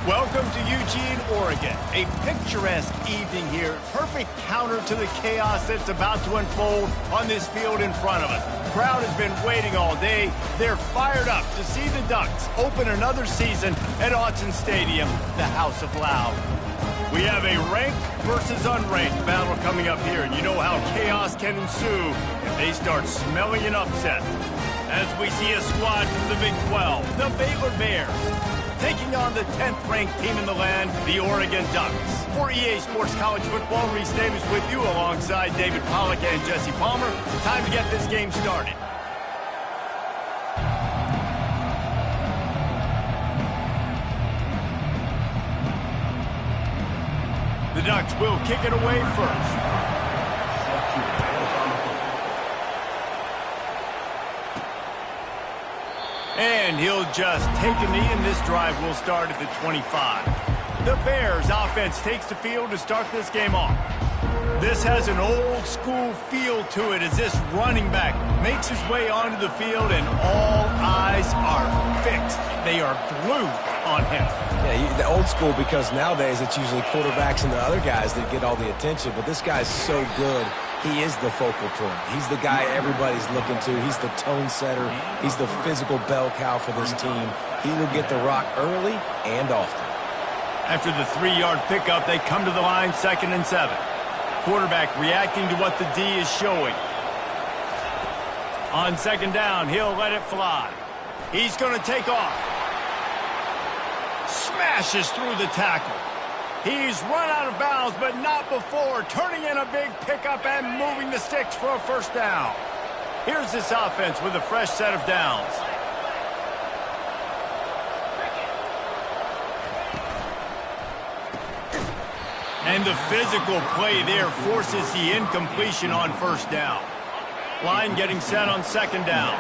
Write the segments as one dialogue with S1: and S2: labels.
S1: Welcome to Eugene, Oregon. A picturesque evening here. Perfect counter to the chaos that's about to unfold on this field in front of us. The crowd has been waiting all day. They're fired up to see the Ducks open another season at Autzen Stadium, the House of Loud. We have a ranked versus unranked battle coming up here, and you know how chaos can ensue if they start smelling an upset. As we see a squad from the Big 12, the Baylor Bears, taking on the 10th-ranked team in the land, the Oregon Ducks. For EA Sports College Football, Reese Davis with you alongside David Pollack and Jesse Palmer. Time to get this game started. The Ducks will kick it away first. And he'll just take a knee, and this drive will start at the 25. The Bears offense takes the field to start this game off. This has an old-school feel to it as this running back makes his way onto the field, and all eyes are fixed. They are glued on him.
S2: Yeah, the old school, because nowadays it's usually quarterbacks and the other guys that get all the attention, but this guy's so good. He is the focal point. He's the guy everybody's looking to. He's the tone setter. He's the physical bell cow for this team. He will get the rock early and often.
S1: After the 3-yard pickup, they come to the line, 2nd and 7. Quarterback reacting to what the D is showing. On 2nd down, he'll let it fly. He's going to take off. Smashes through the tackle. He's run out of bounds, but not before turning in a big pickup and moving the sticks for a first down. Here's this offense with a fresh set of downs. And the physical play there forces the incompletion on first down. Line getting set on 2nd down.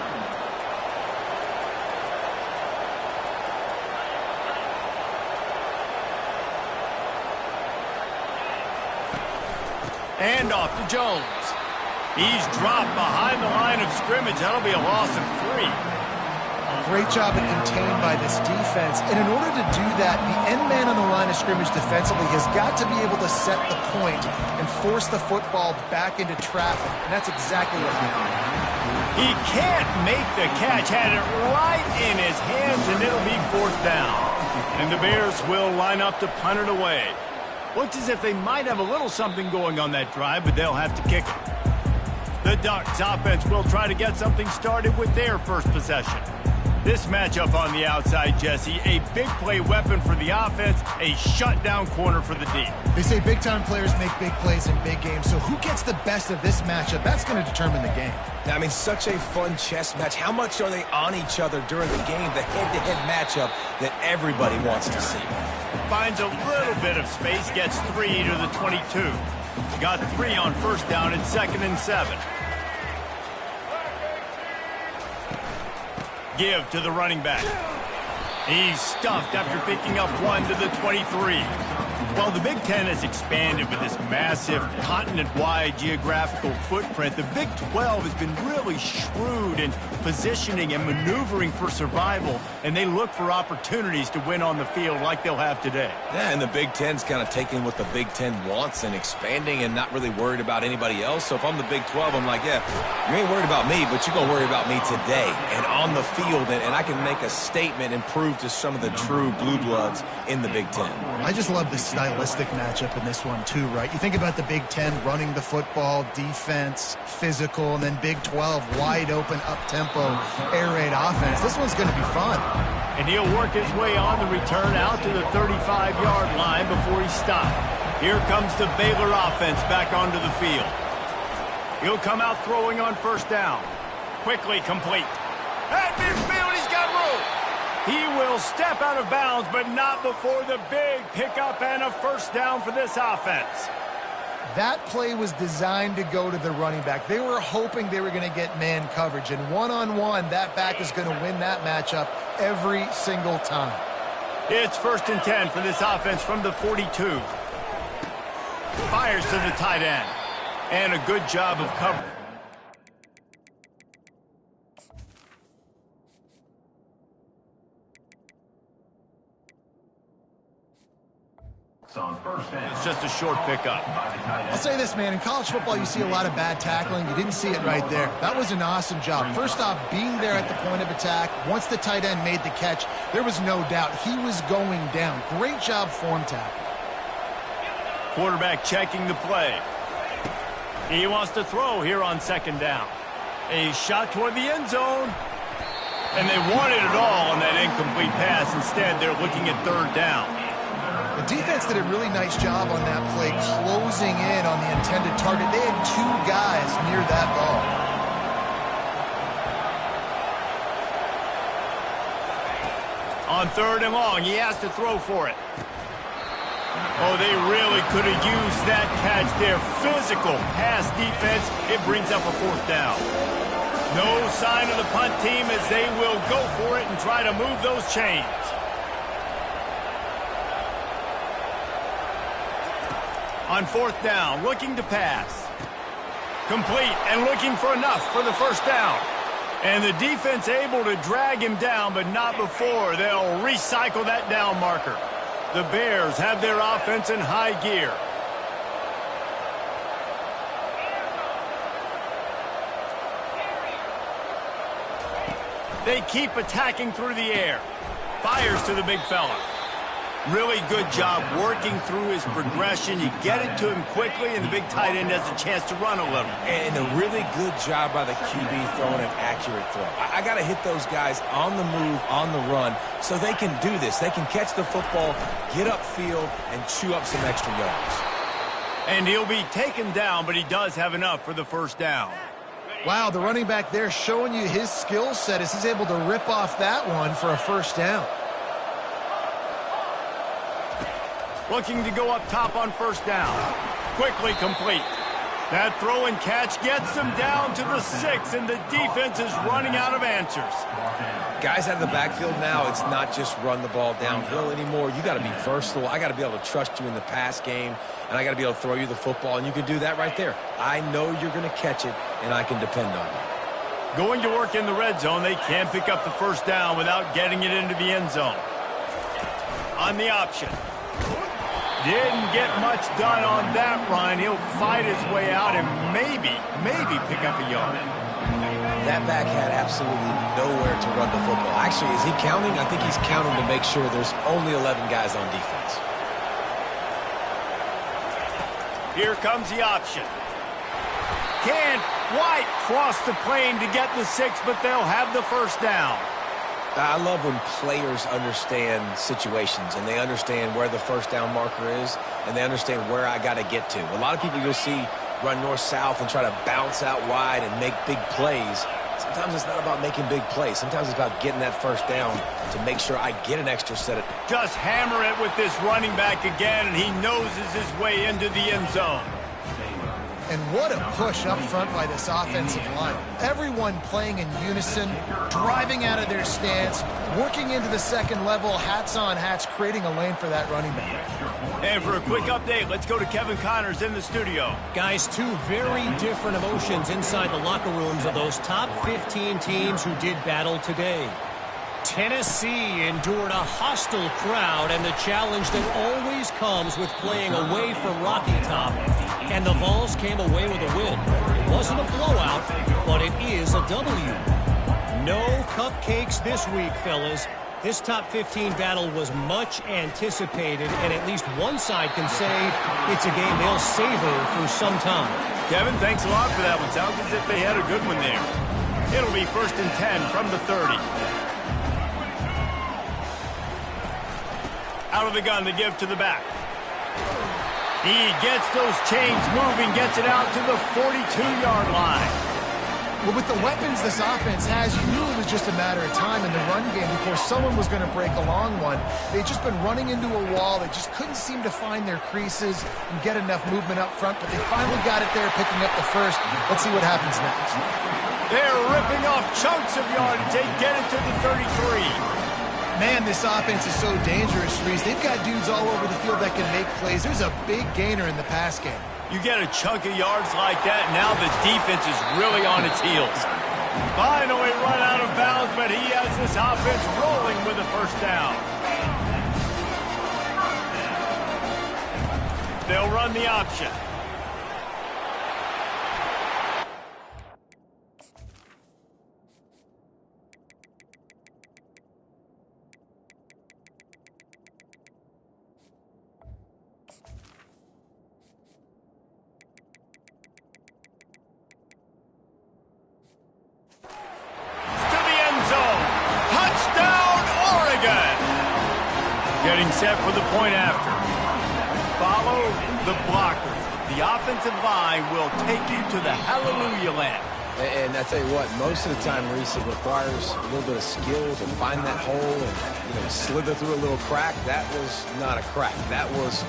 S1: And off to Jones. He's dropped behind the line of scrimmage. That'll be a loss of 3.
S3: Great job at contained by this defense. And in order to do that, the end man on the line of scrimmage defensively has got to be able to set the point and force the football back into traffic. And that's exactly what happened.
S1: He can't make the catch. Had it right in his hands, and it'll be 4th down. And the Bears will line up to punt it away. Looks as if they might have a little something going on that drive, but they'll have to kick it. The Ducks offense will try to get something started with their first possession. This matchup on the outside, Jesse, a big play weapon for the offense, a shutdown corner for the D.
S3: They say big-time players make big plays in big games, so who gets the best of this matchup? That's going to determine the game.
S2: I mean, such a fun chess match. How much are they on each other during the game, the head-to-head matchup that everybody wants to see?
S1: Finds a little bit of space, gets 3 to the 22. Got 3 on first down at 2nd and 7. Give to the running back. He's stuffed after picking up 1 to the 23. Well, the Big Ten has expanded with this massive continent-wide geographical footprint. The Big 12 has been really shrewd in positioning and maneuvering for survival, and they look for opportunities to win on the field like they'll have today.
S2: Yeah, and the Big Ten's kind of taking what the Big Ten wants and expanding and not really worried about anybody else. So if I'm the Big 12, I'm like, yeah, you ain't worried about me, but you're going to worry about me today and on the field, and I can make a statement and prove to some of the true blue bloods in the Big Ten.
S3: I just love the stylistic matchup in this one too, right? You think about the Big Ten running the football, defense, physical, and then Big 12 wide open, up-tempo, air raid offense. This one's going to be fun.
S1: And he'll work his way on the return out to the 35-yard line before he's stopped. Here comes the Baylor offense back onto the field. He'll come out throwing on first down. Quickly complete. At midfield, he's got room. He will step out of bounds, but not before the big pickup and a first down for this offense.
S3: That play was designed to go to the running back. They were hoping they were going to get man coverage, and one-on-one, that back is going to win that matchup every single time.
S1: It's 1st and 10 for this offense from the 42. Fires to the tight end. And a good job of coverage. just a short pickup.
S3: I'll say this, man. In college football, you see a lot of bad tackling. You didn't see it right there. That was an awesome job. First off, being there at the point of attack. Once the tight end made the catch, there was no doubt he was going down. Great job form tackle.
S1: Quarterback checking the play. He wants to throw here on second down. A shot toward the end zone. And they wanted it all on that incomplete pass. Instead, they're looking at third down.
S3: The defense did a really nice job on that play, closing in on the intended target. They had two guys near that ball.
S1: On third and long, he has to throw for it. Oh, they really could have used that catch there. Physical pass defense. It brings up a fourth down. No sign of the punt team as they will go for it and try to move those chains. On fourth down, looking to pass. Complete and looking for enough for the first down. And the defense able to drag him down, but not before they'll recycle that down marker. The Bears have their offense in high gear. They keep attacking through the air. Fires to the big fella. Really good job working through his progression. You get it to him quickly, and the big tight end has a chance to run a little.
S2: And a really good job by the QB throwing an accurate throw. I got to hit those guys on the move, on the run, so they can do this. They can catch the football, get upfield, and chew up some extra yards.
S1: And he'll be taken down, but he does have enough for the first down.
S3: Wow, the running back there showing you his skill set as he's able to rip off that one for a first down.
S1: Looking to go up top on first down. Quickly complete. That throw and catch gets them down to the 6, and the defense is running out of answers.
S2: Guys out of the backfield now, it's not just run the ball downhill anymore. You got to be versatile. I got to be able to trust you in the pass game, and I got to be able to throw you the football, and you can do that right there. I know you're going to catch it, and I can depend on you.
S1: Going to work in the red zone, they can't pick up the first down without getting it into the end zone. On the option. Didn't get much done on that run. He'll fight his way out and maybe pick up a yard.
S2: That back had absolutely nowhere to run the football. Actually, is he counting? I think he's counting to make sure there's only 11 guys on defense.
S1: Here comes the option. Can't quite cross the plane to get the 6, but they'll have the first down.
S2: I love when players understand situations and they understand where the first down marker is and they understand where I got to get to. A lot of people you'll see run north-south and try to bounce out wide and make big plays. Sometimes it's not about making big plays. Sometimes it's about getting that first down to make sure I get an extra set of...
S1: Just hammer it with this running back again, and he noses his way into the end zone.
S3: And what a push up front by this offensive line. Everyone playing in unison, driving out of their stance, working into the second level, hats on hats, creating a lane for that running back.
S1: And for a quick update, let's go to Kevin Connors in the studio.
S4: Guys, two very different emotions inside the locker rooms of those top 15 teams who did battle today. Tennessee endured a hostile crowd and the challenge that always comes with playing away from Rocky Top. And the Vols came away with a win. It wasn't a blowout, but it is a W. No cupcakes this week, fellas. This top 15 battle was much anticipated, and at least one side can say it's a game they'll savor for some time.
S1: Kevin, thanks a lot for that one. Sounds as if they had a good one there. It'll be 1st and 10 from the 30. Out of the gun to give to the back. He gets those chains moving, gets it out to the 42-yard line.
S3: Well, with the weapons this offense has, you knew it was just a matter of time in the run game before someone was going to break a long one. They'd just been running into a wall. They just couldn't seem to find their creases and get enough movement up front, but they finally got it there, picking up the first. Let's see what happens next.
S1: They're ripping off chunks of yardage. They get it to the 33.
S3: Man, this offense is so dangerous, Reese. They've got dudes all over the field that can make plays. There's a big gainer in the pass game.
S1: You get a chunk of yards like that, now the defense is really on its heels. Finally run out of bounds, but he has this offense rolling with a first down. They'll run the option. Getting set for the point after. Follow the blockers. The offensive line will take you to the hallelujah land.
S2: And I tell you what, most of the time, Reese, it requires a little bit of skill to find that hole and, slither through a little crack. That was not a crack. That was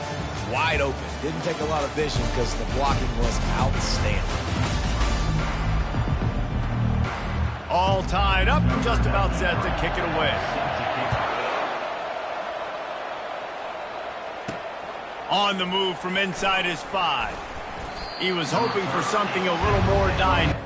S2: wide open. Didn't take a lot of vision because the blocking was outstanding.
S1: All tied up, just about set to kick it away. On the move from inside his 5. He was hoping for something a little more dynamic.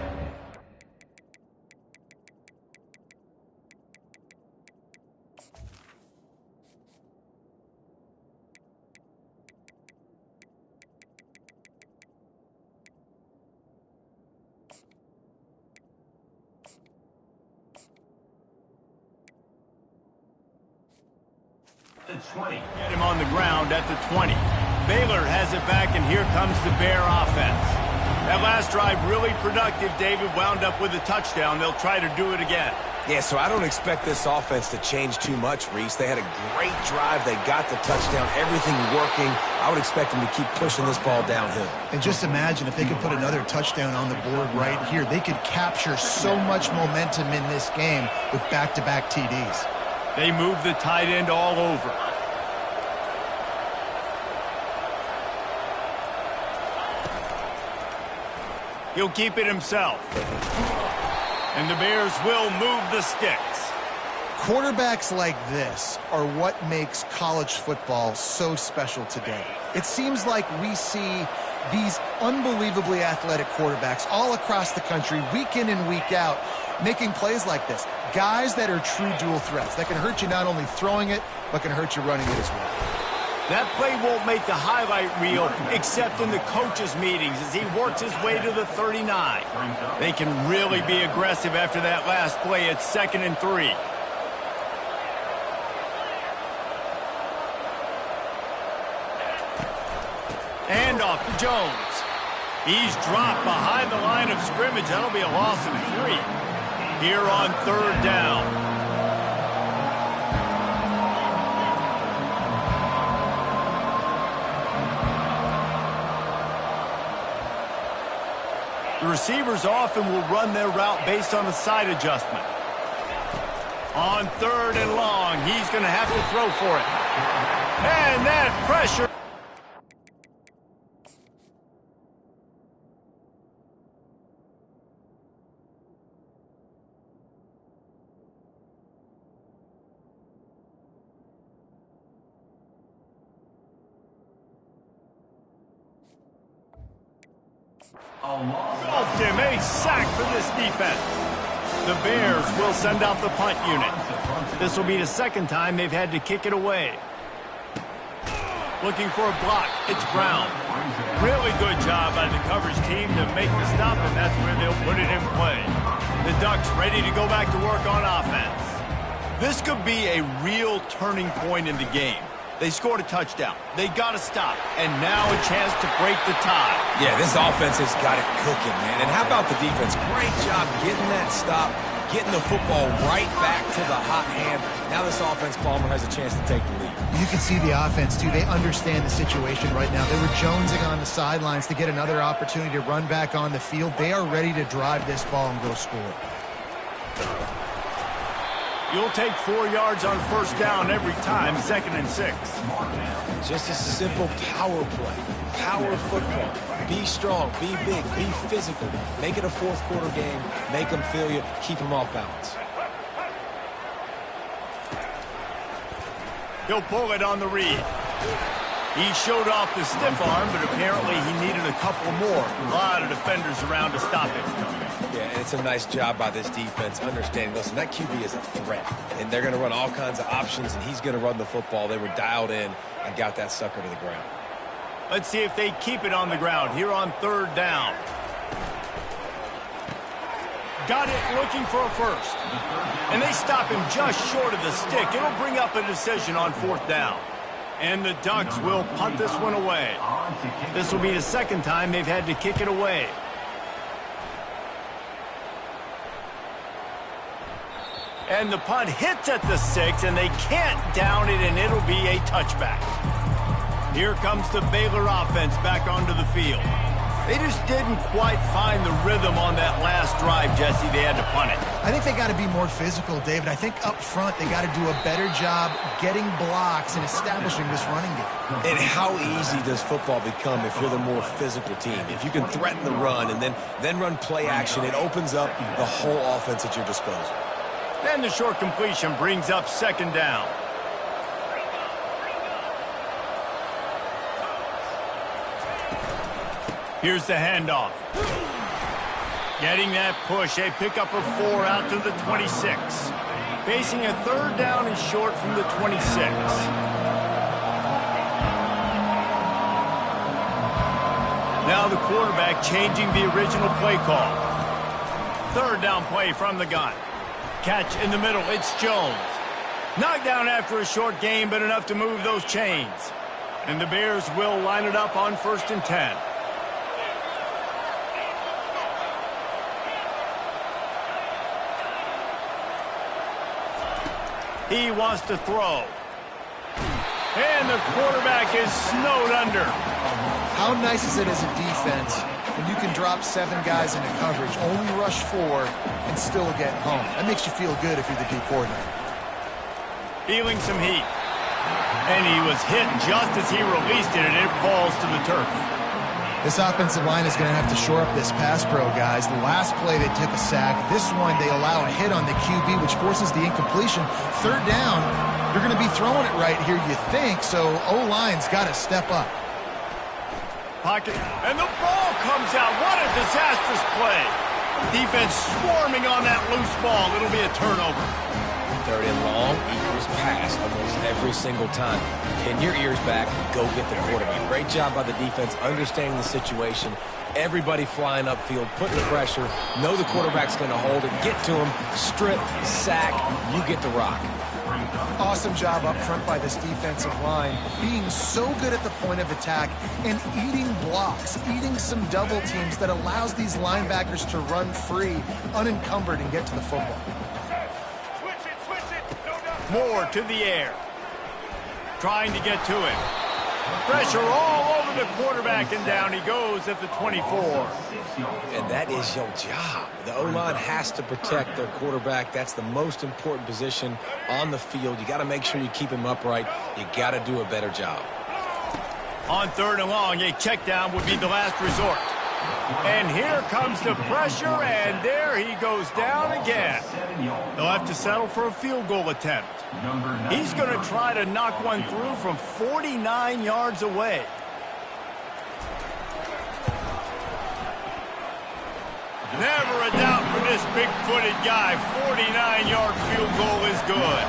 S1: Get him on the ground at the 20. Baylor has it back, and here comes the Bear offense. That last drive really productive. David wound up with a touchdown. They'll try to do it again.
S2: Yeah, so I don't expect this offense to change too much, Reese. They had a great drive. They got the touchdown. Everything working. I would expect them to keep pushing this ball downhill.
S3: And just imagine if they could put another touchdown on the board right here. They could capture so much momentum in this game with back-to-back TDs.
S1: They move the tight end all over. He'll keep it himself. And the Bears will move the sticks.
S3: Quarterbacks like this are what makes college football so special today. It seems like we see these unbelievably athletic quarterbacks all across the country, week in and week out, making plays like this. Guys that are true dual threats that can hurt you not only throwing it, but can hurt you running it as well.
S1: That play won't make the highlight reel except in the coaches' meetings as he works his way to the 39. They can really be aggressive after that last play at 2nd and 3. And off to Jones. He's dropped behind the line of scrimmage. That'll be a loss of 3. Here on 3rd down. The receivers often will run their route based on the side adjustment. On 3rd and long, he's going to have to throw for it. And that pressure. Golfed him, a sack for this defense. The Bears will send out the punt unit. This will be the 2nd time they've had to kick it away. Looking for a block, it's Brown. Really good job by the coverage team to make the stop, and that's where they'll put it in play. The Ducks ready to go back to work on offense. This could be a real turning point in the game. They scored a touchdown. They got to stop. And now a chance to break the tie.
S2: Yeah, this offense has got it cooking, man. And how about the defense? Great job getting that stop, getting the football right back to the hot hand. Now this offense, Palmer, has a chance to take the lead.
S3: You can see the offense, too. They understand the situation right now. They were jonesing on the sidelines to get another opportunity to run back on the field. They are ready to drive this ball and go score.
S1: You'll take 4 yards on 1st down every time, 2nd and 6.
S2: Just a simple power play. Power football. Be strong, be big, be physical. Make it a 4th quarter game. Make them feel you. Keep them off balance.
S1: He'll pull it on the read. He showed off the stiff arm, but apparently he needed a couple more. A lot of defenders around to stop it.
S2: Yeah, and it's a nice job by this defense understanding, listen, that QB is a threat, and they're going to run all kinds of options, and he's going to run the football. They were dialed in and got that sucker to the ground.
S1: Let's see if they keep it on the ground here on 3rd down. Got it, looking for a first. And they stop him just short of the stick. It'll bring up a decision on 4th down. And the Ducks will punt this one away. This will be the 2nd time they've had to kick it away. And the punt hits at the 6, and they can't down it, and it'll be a touchback. Here comes the Baylor offense back onto the field. They just didn't quite find the rhythm on that last drive, Jesse. They had to punt it.
S3: I think they got to be more physical, David. I think up front they got to do a better job getting blocks and establishing this running game.
S2: And how easy does football become if you're the more physical team? If you can threaten the run and then run play action, it opens up the whole offense at your disposal.
S1: And the short completion brings up 2nd down. Here's the handoff. Getting that push, a pickup of 4 out to the 26. Facing a 3rd down and short from the 26. Now the quarterback changing the original play call. 3rd down play from the gun. Catch in the middle, it's Jones. Knocked down after a short gain, but enough to move those chains. And the Bears will line it up on 1st and 10. He wants to throw. And the quarterback is snowed under.
S3: How nice is it as a defense when you can drop 7 guys into coverage, only rush 4, and still get home? That makes you feel good if you're the D coordinator.
S1: Feeling some heat. And he was hit just as he released it, and it falls to the turf.
S3: This offensive line is going to have to shore up this pass pro, guys. The last play they took a sack. This one they allow a hit on the QB, which forces the incompletion. 3rd down, you're going to be throwing it right here, you think, so O-line's got to step up.
S1: Pocket, and the ball comes out. What a disastrous play. Defense swarming on that loose ball. It'll be a turnover.
S2: 3rd and long equals pass almost every single time. Pin your ears back, go get the quarterback. Great job by the defense, understanding the situation. Everybody flying upfield, putting the pressure, know the quarterback's going to hold it, get to him, strip, sack, you get the rock.
S3: Awesome job up front by this defensive line, being so good at the point of attack and eating blocks, eating some double teams that allows these linebackers to run free, unencumbered, and get to the football.
S1: More to the air. Trying to get to him. Pressure all over the quarterback, and down he goes at the 24.
S2: And that is your job. The O-line has to protect their quarterback. That's the most important position on the field. You got to make sure you keep him upright. You got to do a better job.
S1: On 3rd and long, a check down would be the last resort. And here comes the pressure, and there he goes down again. They'll have to settle for a field goal attempt. He's going to try to knock one through from 49 yards away. Never a doubt for this big-footed guy. 49-yard field goal is good.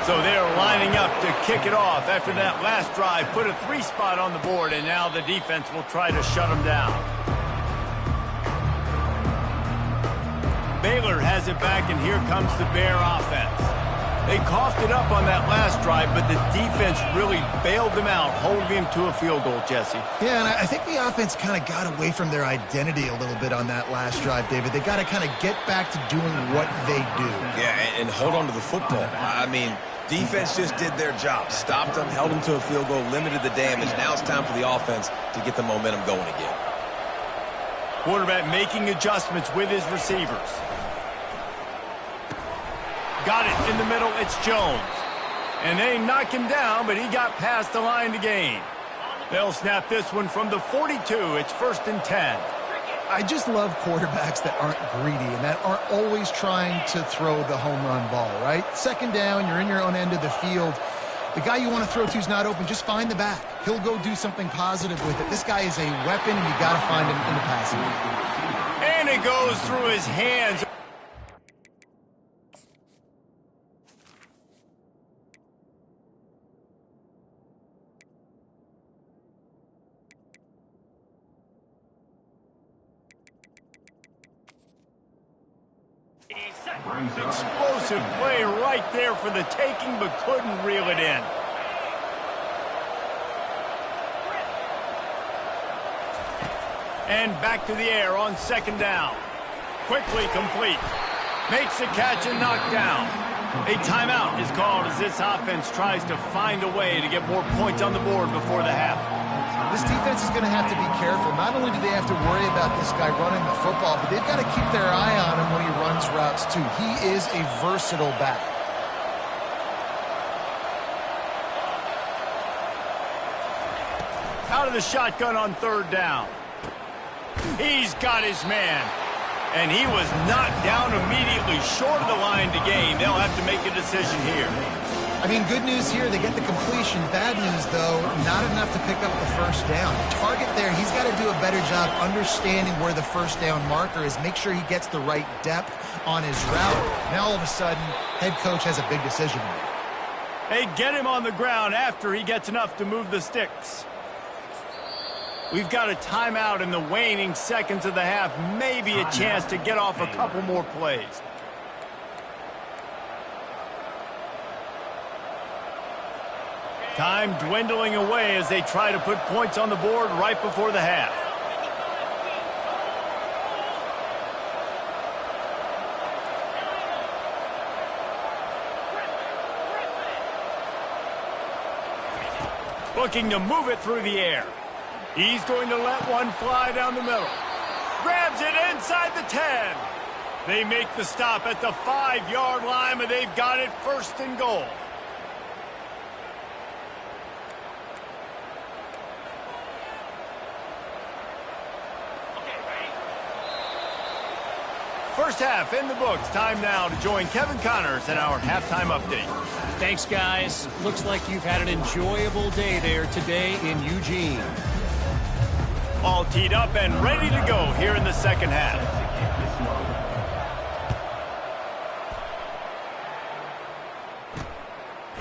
S1: So they're lining up to kick it off after that last drive. Put a 3 spot on the board, and now the defense will try to shut them down. Baylor has it back, and here comes the Bear offense. They coughed it up on that last drive, but the defense really bailed them out, holding him to a field goal, Jesse.
S3: Yeah, and I think the offense kind of got away from their identity a little bit on that last drive, David. They got to kind of get back to doing what they do.
S2: Yeah, and hold on to the football. I mean, defense just did their job. Stopped them, held them to a field goal, limited the damage. Now it's time for the offense to get the momentum going again.
S1: Quarterback making adjustments with his receivers. Got it in the middle, it's Jones. And they knock him down, but he got past the line to gain. They'll snap this one from the 42. It's 1st and 10.
S3: I just love quarterbacks that aren't greedy and that aren't always trying to throw the home run ball, right? 2nd down, you're in your own end of the field. The guy you want to throw to is not open. Just find the back. He'll go do something positive with it. This guy is a weapon, and you got to find him in the passing game.
S1: And it goes through his hands. Explosive play right there for the taking, but couldn't reel it in. And back to the air on second down. Quickly complete. Makes the catch and knocked down. A timeout is called as this offense tries to find a way to get more points on the board before the half.
S3: This defense is going to have to be careful. Not only do they have to worry about this guy running the football, but they've got to keep their eye on him when he runs routes too. He is a versatile back.
S1: Out of the shotgun on third down. He's got his man. And he was knocked down immediately short of the line to gain. They'll have to make a decision here.
S3: I mean, good news here, they get the completion. Bad news, though, not enough to pick up the first down. Target there, he's got to do a better job understanding where the first down marker is. Make sure he gets the right depth on his route. Now, all of a sudden, head coach has a big decision to make.
S1: They get him on the ground after he gets enough to move the sticks. We've got a timeout in the waning seconds of the half. Maybe a chance to get off a couple more plays. Time dwindling away as they try to put points on the board right before the half. Looking to move it through the air. He's going to let one fly down the middle. Grabs it inside the 10. They make the stop at the 5-yard line, but they've got it first and goal. First half in the books. Time now to join Kevin Connors in our halftime update.
S4: Thanks, guys. Looks like you've had an enjoyable day there today in Eugene.
S1: All teed up and ready to go here in the second half.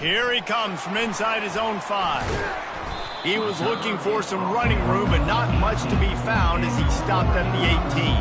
S1: Here he comes from inside his own 5. He was looking for some running room, but not much to be found as he stopped at the 18.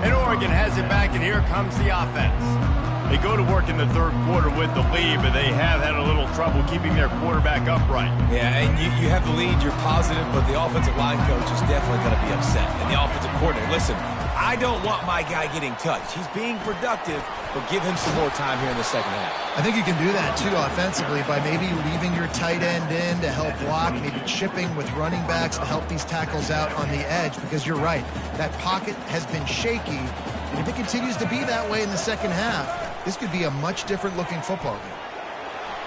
S1: And Oregon has it back, and here comes the offense. They go to work in the third quarter with the lead, but they have had a little trouble keeping their quarterback upright.
S2: Yeah, and you have the lead, you're positive, but the offensive line coach is definitely going to be upset. And the offensive coordinator, listen, I don't want my guy getting touched. He's being productive, but give him some more time here in the second half.
S3: I think you can do that, too, offensively, by maybe leaving your tight end in to help block, maybe chipping with running backs to help these tackles out on the edge, because you're right, that pocket has been shaky, and if it continues to be that way in the second half, this could be a much different-looking football game.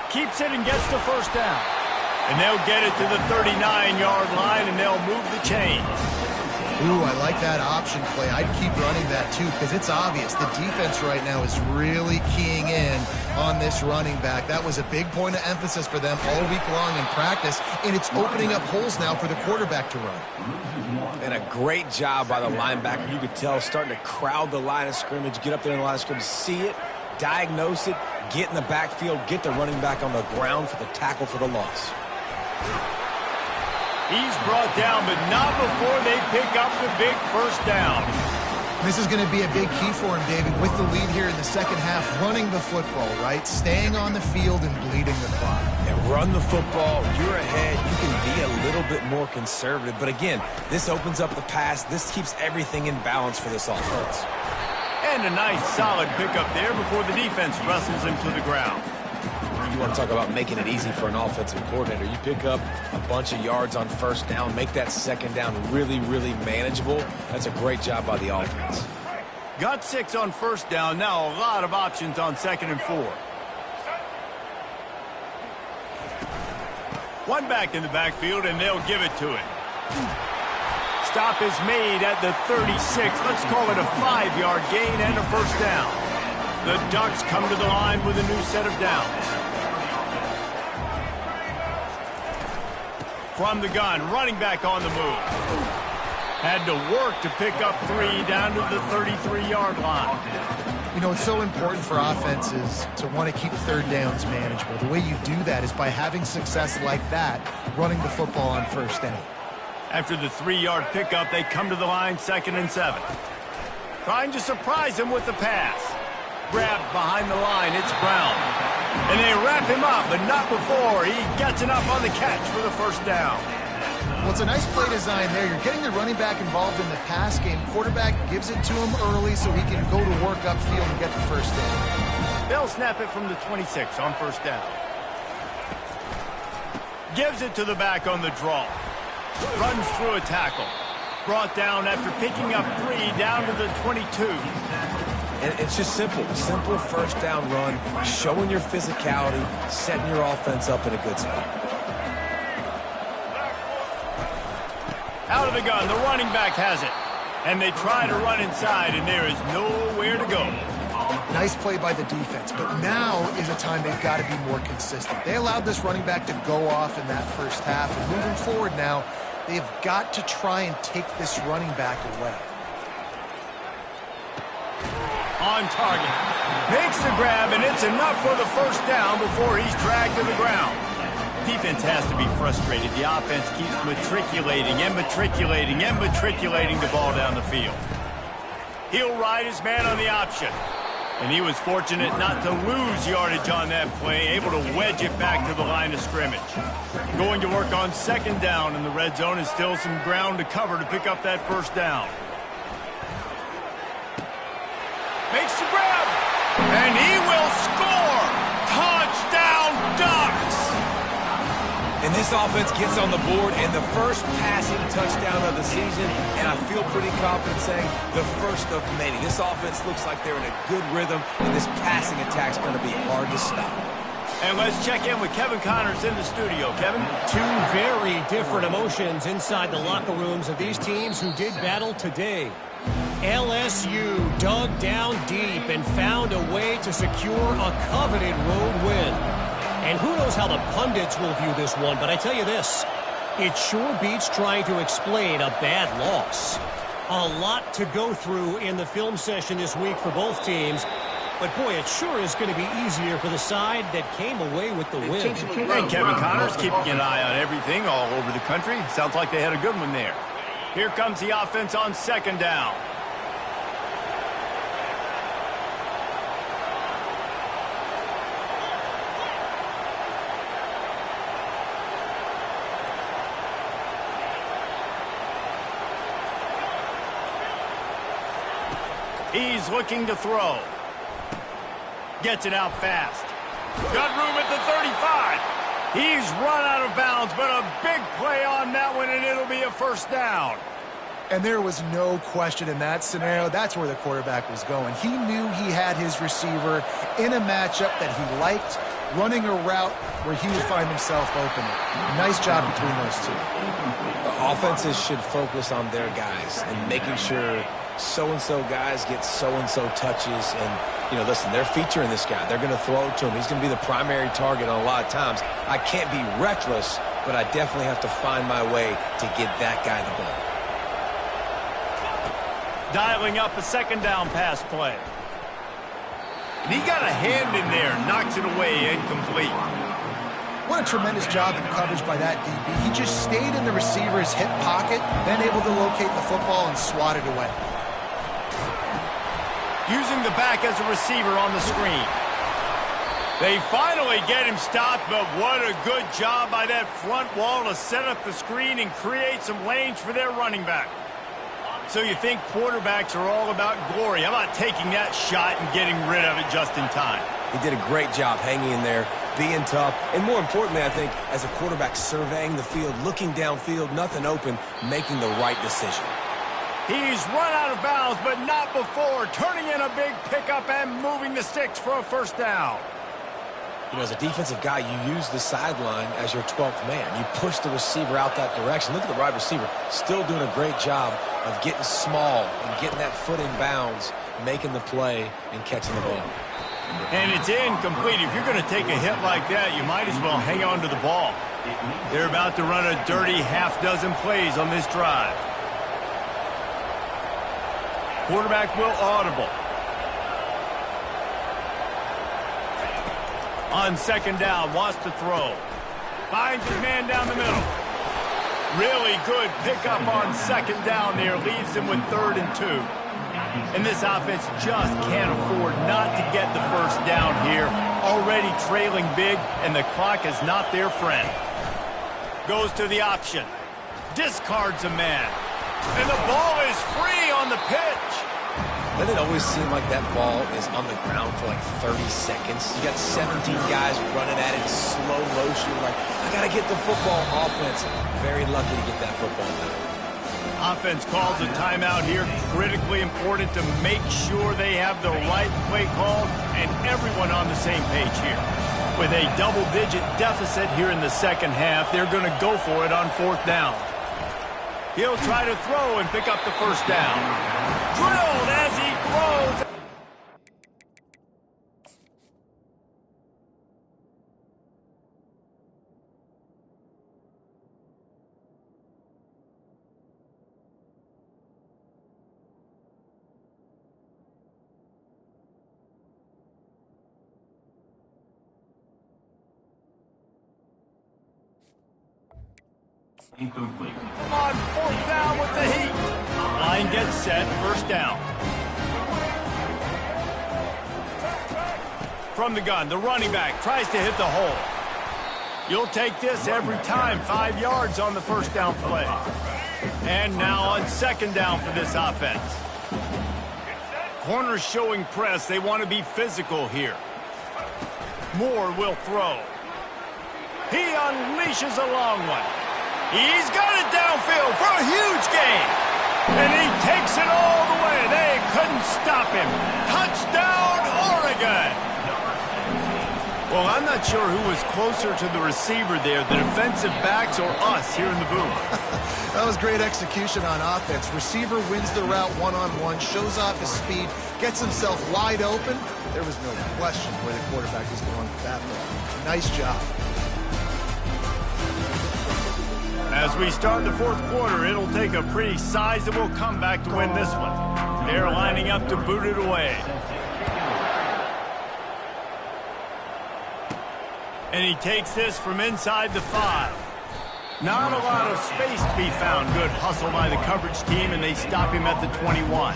S1: Keeps it and gets the first down. And they'll get it to the 39-yard line, and they'll move the chains.
S3: Ooh, I like that option play. I'd keep running that, too, because it's obvious. The defense right now is really keying in on this running back. That was a big point of emphasis for them all week long in practice, and it's opening up holes now for the quarterback to run.
S2: And a great job by the linebacker. You could tell starting to crowd the line of scrimmage, get up there in the line of scrimmage, see it, diagnose it, get in the backfield, get the running back on the ground for the tackle for the loss.
S1: He's brought down, but not before they pick up the big first down.
S3: This is going to be a big key for him, David, with the lead here in the second half, running the football, right? Staying on the field and bleeding the clock.
S2: Yeah, run the football. You're ahead. You can be a little bit more conservative. But again, this opens up the pass. This keeps everything in balance for this offense.
S1: And a nice solid pickup there before the defense wrestles him to the ground.
S2: You want to talk about making it easy for an offensive coordinator. You pick up a bunch of yards on first down, make that second down really, really manageable. That's a great job by the offense.
S1: Got 6 on first down. Now a lot of options on second and 4. One back in the backfield, and they'll give it to him. Stop is made at the 36. Let's call it a 5-yard gain and a first down. The Ducks come to the line with a new set of downs. From the gun, running back on the move. Had to work to pick up 3 down to the 33-yard line.
S3: You know, it's so important for offenses to want to keep third downs manageable. The way you do that is by having success like that, running the football on first down.
S1: After the 3-yard pickup, they come to the line, 2nd and 7. Trying to surprise him with the pass. grabbed behind the line. It's Brown. And they wrap him up, but not before he gets enough on the catch for the first down.
S3: Well, it's a nice play design there. You're getting the running back involved in the pass game. Quarterback gives it to him early so he can go to work upfield and get the first down.
S1: They'll snap it from the 26 on first down. Gives it to the back on the draw. Runs through a tackle. Brought down after picking up 3 down to the 22.
S2: And it's just simple. Simple first down run, showing your physicality, setting your offense up in a good spot.
S1: Out of the gun, the running back has it. And they try to run inside, and there is nowhere to go.
S3: Nice play by the defense, but now is a time they've got to be more consistent. They allowed this running back to go off in that first half, and moving forward now, they've got to try and take this running back away.
S1: On target. Makes the grab, and it's enough for the first down before he's dragged to the ground. Defense has to be frustrated. The offense keeps matriculating and matriculating and matriculating the ball down the field. He'll ride his man on the option. And he was fortunate not to lose yardage on that play, able to wedge it back to the line of scrimmage. Going to work on second down in the red zone, and still some ground to cover to pick up that first down. Makes the grab, and he will score! Touchdown, Ducks!
S2: And this offense gets on the board, and the first passing touchdown of the season, and I feel pretty confident saying the first of many. This offense looks like they're in a good rhythm, and this passing attack's going to be hard to stop.
S1: And let's check in with Kevin Connors in the studio. Kevin?
S4: 2 very different emotions inside the locker rooms of these teams who did battle today. LSU dug down deep and found a way to secure a coveted road win. And who knows how the pundits will view this one, but I tell you this, it sure beats trying to explain a bad loss. A lot to go through in the film session this week for both teams, but boy, it sure is going to be easier for the side that came away with the win.
S1: And Kevin Connors keeping an eye on everything all over the country. Sounds like they had a good one there. Here comes the offense on second down. He's looking to throw. Gets it out fast. Got room at the 35. He's run out of bounds, but a big play on that one, and it'll be a first down.
S3: And there was no question in that scenario. That's where the quarterback was going. He knew he had his receiver in a matchup that he liked, running a route where he would find himself open. Nice job between those two.
S2: Offenses should focus on their guys and making sure so-and-so guys get so-and-so touches. And, you know, listen, they're featuring this guy. They're going to throw it to him. He's going to be the primary target on a lot of times. I can't be reckless, but I definitely have to find my way to get that guy the ball.
S1: Dialing up a second down pass play. And he got a hand in there, knocks it away, incomplete.
S3: What a tremendous job in coverage by that DB. He just stayed in the receiver's hip pocket, then able to locate the football and swat it away.
S1: Using the back as a receiver on the screen. They finally get him stopped, but what a good job by that front wall to set up the screen and create some lanes for their running back. So you think quarterbacks are all about glory. How about taking that shot and getting rid of it just in time?
S2: He did a great job hanging in there, being tough, and more importantly, I think, as a quarterback surveying the field, looking downfield, nothing open, making the right decision.
S1: He's run out of bounds, but not before, turning in a big pickup and moving the sticks for a first down.
S2: You know, as a defensive guy, you use the sideline as your 12th man. You push the receiver out that direction. Look at the wide receiver, still doing a great job of getting small and getting that foot in bounds, making the play and catching the ball.
S1: And it's incomplete. If you're going to take a hit like that, you might as well hang on to the ball. They're about to run a dirty half-dozen plays on this drive. Quarterback will audible. On second down, wants to throw. Finds his man down the middle. Really good pickup on second down there. Leaves him with 3rd and 2. And this offense just can't afford not to get the first down here. Already trailing big, and the clock is not their friend. Goes to the option. Discards a man. And the ball is free on the pitch.
S2: Doesn't it always seem like that ball is on the ground for like 30 seconds? You got 17 guys running at it in slow motion. Like, I got to get the football. Offense, very lucky to get that football back.
S1: Offense calls a timeout here. Critically important to make sure they have the right play called and everyone on the same page here. With a double-digit deficit here in the second half, they're going to go for it on fourth down. He'll try to throw and pick up the first down. Drilled as he throws.
S5: Incomplete.
S1: Come on, fourth down with the heat. Line gets set, first down. From the gun, the running back tries to hit the hole. You'll take this every time, 5 yards on the first down play. And now on second down for this offense. Corners showing press, they want to be physical here. Moore will throw. He unleashes a long one. He's got it downfield for a huge gain. And he takes it all the way. They couldn't stop him. Touchdown, Oregon. Well, I'm not sure who was closer to the receiver there, the defensive backs or us here in the booth.
S3: That was great execution on offense. Receiver wins the route one-on-one, shows off his speed, gets himself wide open. There was no question where the quarterback was going with that ball. Nice job.
S1: As we start the fourth quarter, it'll take a pretty sizable comeback to win this one. They're lining up to boot it away. And he takes this from inside the 5. Not a lot of space to be found. Good hustle by the coverage team, and they stop him at the 21.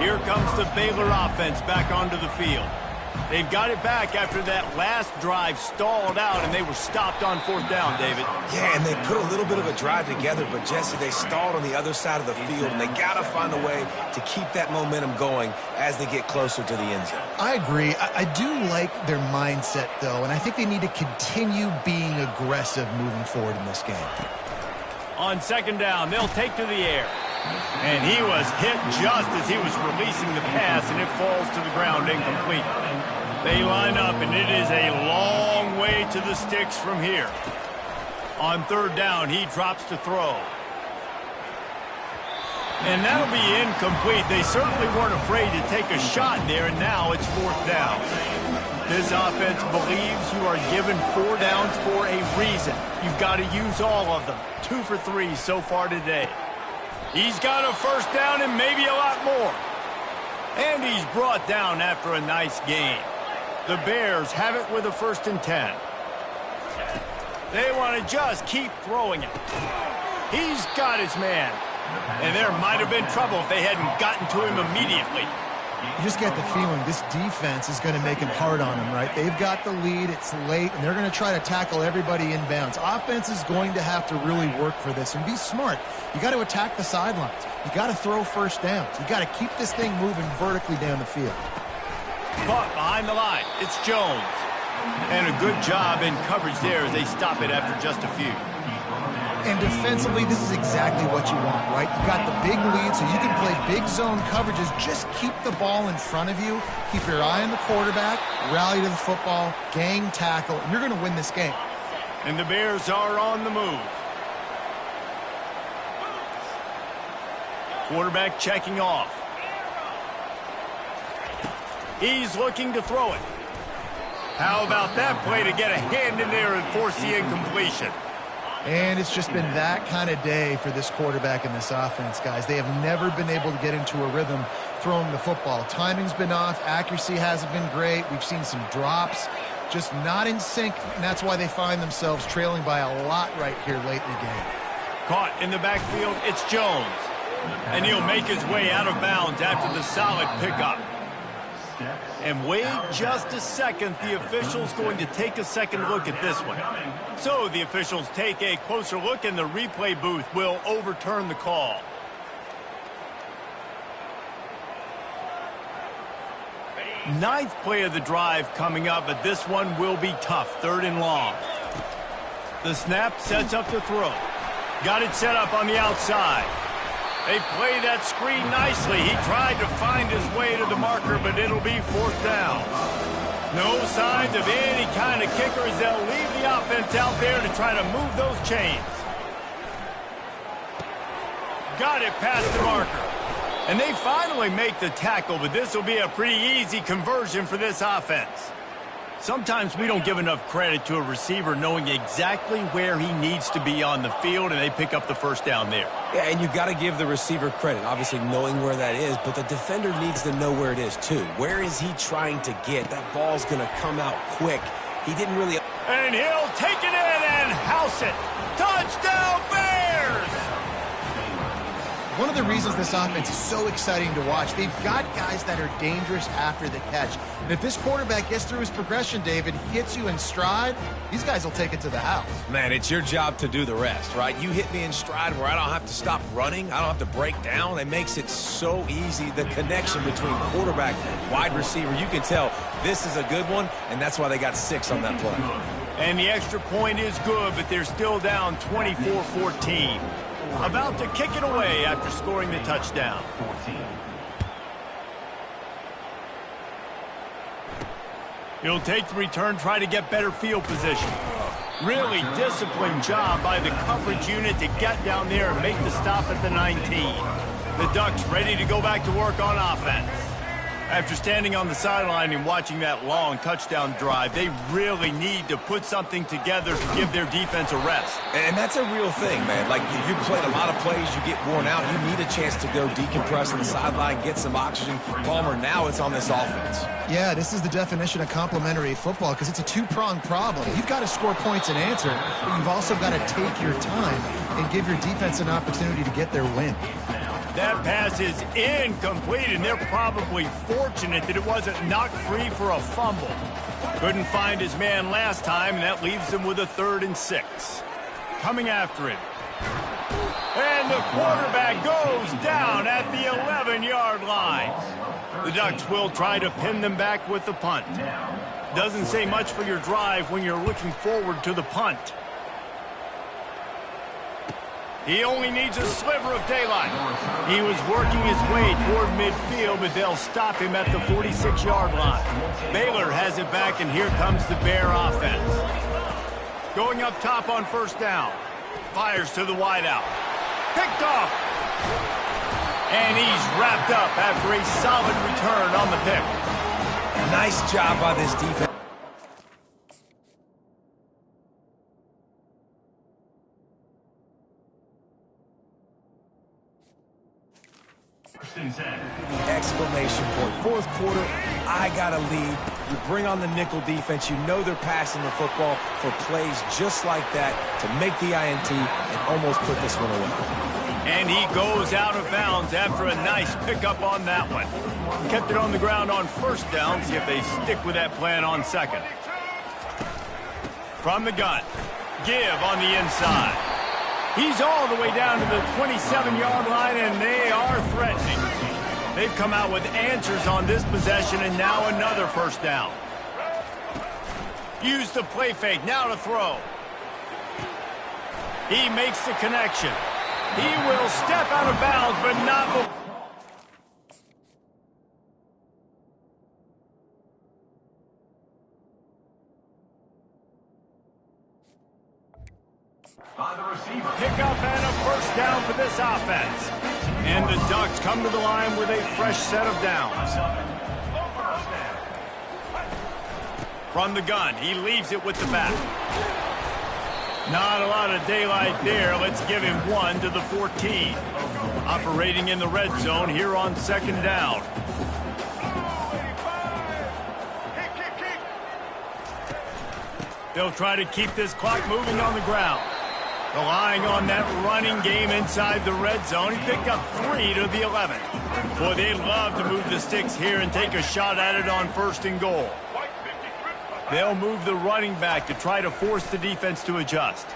S1: Here comes the Baylor offense back onto the field. They've got it back after that last drive stalled out, and they were stopped on fourth down, David.
S2: Yeah, and they put a little bit of a drive together, but, Jesse, they stalled on the other side of the field, and they got to find a way to keep that momentum going as they get closer to the end zone.
S3: I agree. I do like their mindset, though, and I think they need to continue being aggressive moving forward in this game.
S1: On second down, they'll take to the air. And he was hit just as he was releasing the pass, and it falls to the ground incomplete. They line up, and it is a long way to the sticks from here. On third down, he drops to throw. And that'll be incomplete. They certainly weren't afraid to take a shot there, and now it's fourth down. This offense believes you are given 4 downs for a reason. You've got to use all of them. 2 for 3 so far today. He's got a first down and maybe a lot more. And he's brought down after a nice gain. The Bears have it with a 1st and 10. They want to just keep throwing it. He's got his man. And there might have been trouble if they hadn't gotten to him immediately.
S3: You just get the feeling this defense is going to make it hard on them, right? They've got the lead, it's late, and they're going to try to tackle everybody inbounds. Offense is going to have to really work for this and be smart. You got to attack the sidelines. You got to throw first downs. You got to keep this thing moving vertically down the field.
S1: Caught behind the line. It's Jones. And a good job in coverage there as they stop it after just a few.
S3: And defensively, this is exactly what you want, right? You got the big lead, so you can play big zone coverages. Just keep the ball in front of you. Keep your eye on the quarterback, rally to the football, gang tackle, and you're going to win this game.
S1: And the Bears are on the move. Quarterback checking off. He's looking to throw it. How about that play to get a hand in there and force the incompletion?
S3: And it's just been that kind of day for this quarterback and this offense, guys. They have never been able to get into a rhythm throwing the football. Timing's been off. Accuracy hasn't been great. We've seen some drops. Just not in sync, and that's why they find themselves trailing by a lot right here late in the game.
S1: Caught in the backfield, it's Jones. And he'll make his way out of bounds after the solid pickup. And wait just a second, the official's going to take a second look at this one. So the officials take a closer look, and the replay booth will overturn the call. Ninth play of the drive coming up, but this one will be tough. 3rd and long. The snap sets up the throw. Got it set up on the outside. They play that screen nicely. He tried to find his way to the marker, but it'll be 4th down. No signs of any kind of kickers. They'll leave the offense out there to try to move those chains. Got it past the marker. And they finally make the tackle, but this will be a pretty easy conversion for this offense. Sometimes we don't give enough credit to a receiver knowing exactly where he needs to be on the field, and they pick up the 1st down there.
S2: Yeah, and you got to give the receiver credit, obviously knowing where that is, but the defender needs to know where it is too. Where is he trying to get? That ball's going to come out quick. He didn't really...
S1: And he'll take it in and house it. Touchdown, Bears!
S3: One of the reasons this offense is so exciting to watch, they've got guys that are dangerous after the catch. And if this quarterback gets through his progression, David, hits you in stride, these guys will take it to the house.
S2: Man, it's your job to do the rest, right? You hit me in stride where I don't have to stop running. I don't have to break down. It makes it so easy. The connection between quarterback, wide receiver, you can tell this is a good one, and that's why they got 6 on that play.
S1: And the extra point is good, but they're still down 24-14. About to kick it away after scoring the touchdown. He'll take the return, try to get better field position. Really disciplined job by the coverage unit to get down there and make the stop at the 19. The Ducks ready to go back to work on offense. After standing on the sideline and watching that long touchdown drive, they really need to put something together to give their defense a rest.
S2: And that's a real thing, man. Like, you played a lot of plays, you get worn out, you need a chance to go decompress on the sideline, get some oxygen. Palmer, now it's on this offense.
S3: Yeah, this is the definition of complementary football because it's a two-pronged problem. You've got to score points and answer, but you've also got to take your time and give your defense an opportunity to get their win.
S1: That pass is incomplete, and they're probably fortunate that it wasn't knocked free for a fumble. Couldn't find his man last time, and that leaves them with a 3rd and 6. Coming after him. And the quarterback goes down at the 11-yard line. The Ducks will try to pin them back with the punt. Doesn't say much for your drive when you're looking forward to the punt. He only needs a sliver of daylight. He was working his way toward midfield, but they'll stop him at the 46-yard line. Baylor has it back, and here comes the Bear offense. Going up top on 1st down. Fires to the wideout. Picked off. And he's wrapped up after a solid return on the pick.
S2: Nice job by this defense. Exclamation point. 4th quarter, I got a lead. You bring on the nickel defense. You know they're passing the football for plays just like that to make the INT and almost put this one away.
S1: And he goes out of bounds after a nice pickup on that one. Kept it on the ground on 1st down. See if they stick with that plan on 2nd. From the gun. Give on the inside. He's all the way down to the 27-yard line, and they are threatening. They've come out with answers on this possession, and now another 1st down. Use the play fake, now to throw. He makes the connection. He will step out of bounds, but not before. Pick up and a 1st down for this offense. And the Ducks come to the line with a fresh set of downs. From the gun, he leaves it with the back. Not a lot of daylight there. Let's give him 1 to the 14. Operating in the red zone here on 2nd down. They'll try to keep this clock moving on the ground. Relying on that running game inside the red zone. He picked up 3 to the 11. Boy, they'd love to move the sticks here and take a shot at it on 1st and goal. They'll move the running back to try to force the defense to adjust.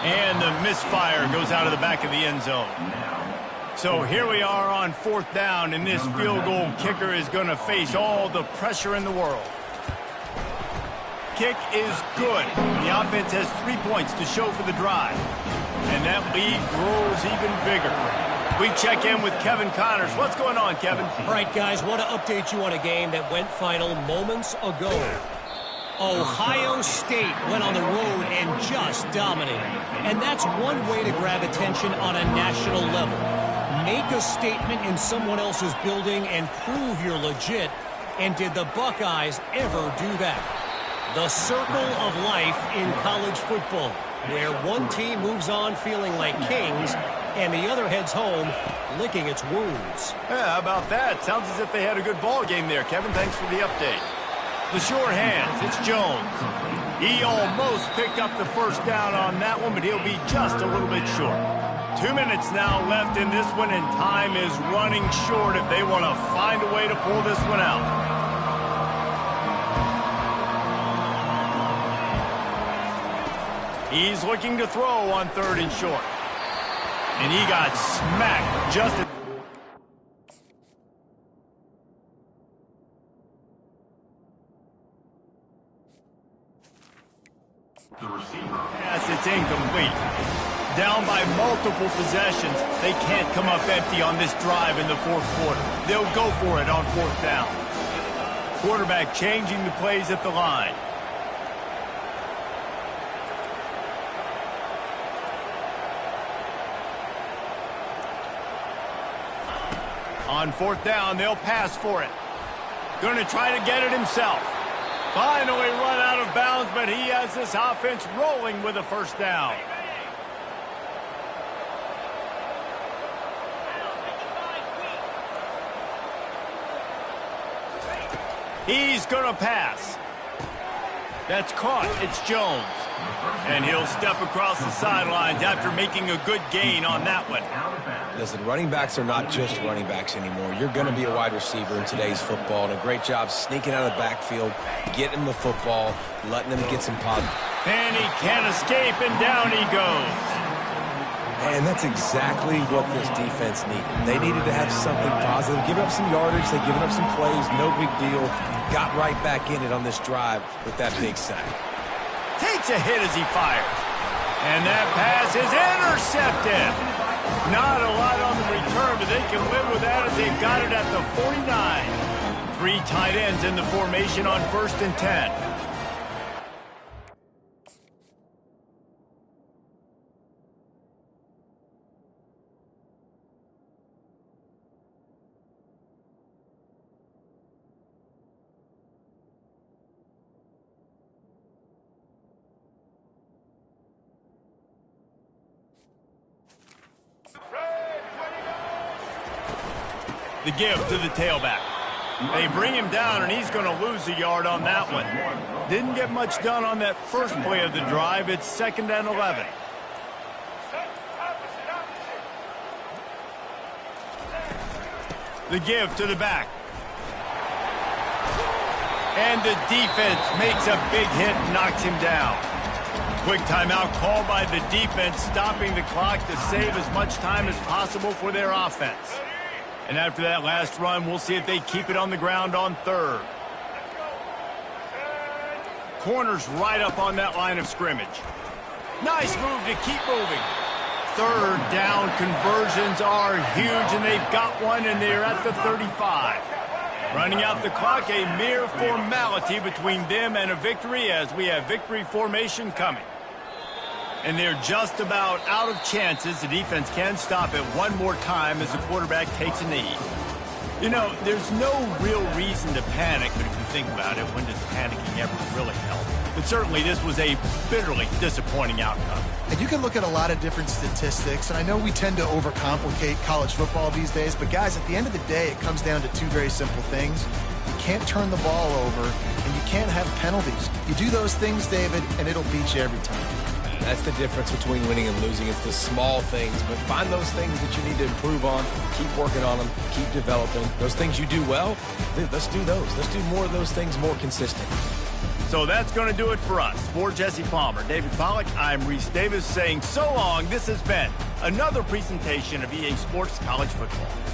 S1: And the misfire goes out of the back of the end zone. So here we are on 4th down, and this field goal kicker is going to face all the pressure in the world. Kick is good. The offense has 3 points to show for the drive. And that lead grows even bigger. We check in with Kevin Connors. What's going on, Kevin?
S4: All right, guys, want to update you on a game that went final moments ago. Ohio State went on the road and just dominated. And that's one way to grab attention on a national level. Make a statement in someone else's building and prove you're legit. And did the Buckeyes ever do that? The circle of life in college football, where one team moves on feeling like kings and the other heads home licking its wounds.
S1: Yeah, how about that? Sounds as if they had a good ball game there, Kevin. Thanks for the update. The sure hands, it's Jones. He almost picked up the 1st down on that one, but he'll be just a little bit short. 2 minutes now left in this one, and time is running short if they want to find a way to pull this one out. He's looking to throw on 3rd and short. And he got smacked just at... Yes, it's incomplete. Down by multiple possessions. They can't come up empty on this drive in the 4th quarter. They'll go for it on 4th down. Quarterback changing the plays at the line. On 4th down, they'll pass for it. Going to try to get it himself. Finally run out of bounds, but he has this offense rolling with a 1st down. He's going to pass. That's caught. It's Jones. And he'll step across the sidelines after making a good gain on that one.
S2: Listen, running backs are not just running backs anymore. You're going to be a wide receiver in today's football, and a great job sneaking out of the backfield, getting the football, letting them get some positive.
S1: And he can't escape, and down he goes.
S2: And that's exactly what this defense needed. They needed to have something positive. Giving up some yardage, they've given up some plays, no big deal. Got right back in it on this drive with that big sack.
S1: Takes a hit as he fires. And that pass is intercepted. Not a lot on the return, but they can live with that as they've got it at the 49. 3 tight ends in the formation on 1st and 10. The give to the tailback. They bring him down, and he's going to lose a yard on that one. Didn't get much done on that first play of the drive. It's 2nd and 11. The give to the back. And the defense makes a big hit and knocks him down. Quick timeout called by the defense, stopping the clock to save as much time as possible for their offense. And after that last run, we'll see if they keep it on the ground on 3rd. Corners right up on that line of scrimmage. Nice move to keep moving. 3rd down conversions are huge, and they've got one, and they're at the 35. Running out the clock, a mere formality between them and a victory as we have victory formation coming. And they're just about out of chances. The defense can stop it one more time as the quarterback takes a knee. You know, there's no real reason to panic, but if you think about it, when does panicking ever really help? But certainly this was a bitterly disappointing outcome.
S3: And you can look at a lot of different statistics, and I know we tend to overcomplicate college football these days, but guys, at the end of the day, it comes down to 2 very simple things. You can't turn the ball over, and you can't have penalties. You do those things, David, and it'll beat you every time.
S2: That's the difference between winning and losing. It's the small things, but find those things that you need to improve on. Keep working on them. Keep developing. Those things you do well, let's do those. Let's do more of those things more consistent.
S1: So that's going to do it for us. For Jesse Palmer, David Pollack, I'm Reese Davis saying so long. This has been another presentation of EA Sports College Football.